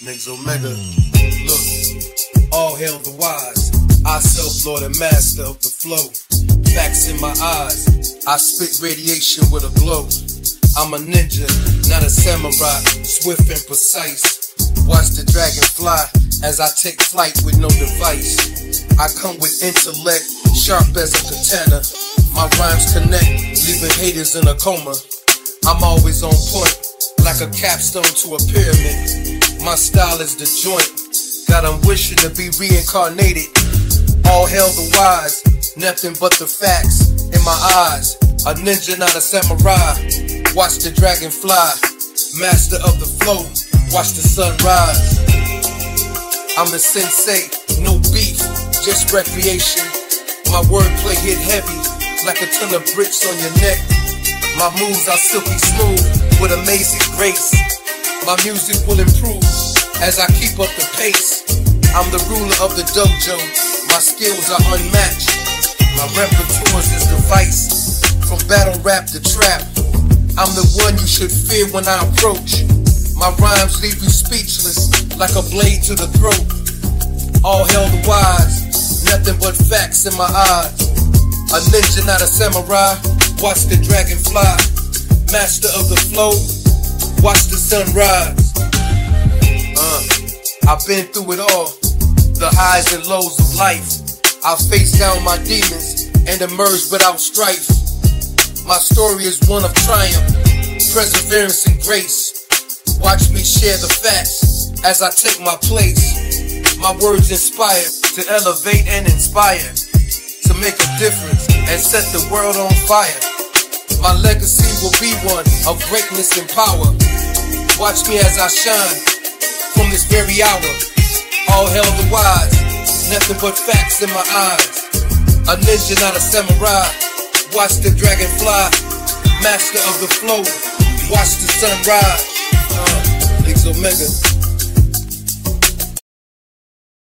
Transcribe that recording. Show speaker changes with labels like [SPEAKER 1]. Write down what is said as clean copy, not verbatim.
[SPEAKER 1] Nigz Omega. Look, all hail the wise. I self-lord and master of the flow. Facts in my eyes. I spit radiation with a glow. I'm a ninja, not a samurai, swift and precise. Watch the dragon fly as I take flight with no device. I come with intellect, sharp as a katana. My rhymes connect, leaving haters in a coma. I'm always on point, like a capstone to a pyramid. My style is the joint, got them wishing to be reincarnated. All hail the wise, nothing but the facts in my eyes. A ninja, not a samurai. Watch the dragon fly, master of the flow. Watch the sun rise. I'm a sensei, no beef, just recreation. My wordplay hit heavy, like a ton of bricks on your neck. My moves are silky smooth, with amazing grace. My music will improve, as I keep up the pace. I'm the ruler of the dojo, my skills are unmatched. My repertoire is the vice, from battle rap to trap. I'm the one you should fear when I approach. My rhymes leave you speechless, like a blade to the throat. All hail the wise, nothing but facts in my eyes. A ninja, not a samurai. Watch the dragon fly, master of the flow. Watch the sun rise. I've been through it all, the highs and lows of life. I've faced down my demons and emerged without strife. My story is one of triumph, perseverance and grace. Watch me share the facts as I take my place. My words inspire to elevate and inspire, to make a difference and set the world on fire. My legacy will be one of greatness and power. Watch me as I shine from this very hour. All hail the wise, nothing but facts in my eyes. A ninja, not a samurai. Watch the dragon fly, master of the flow. Watch the sun rise. Nigz Omega.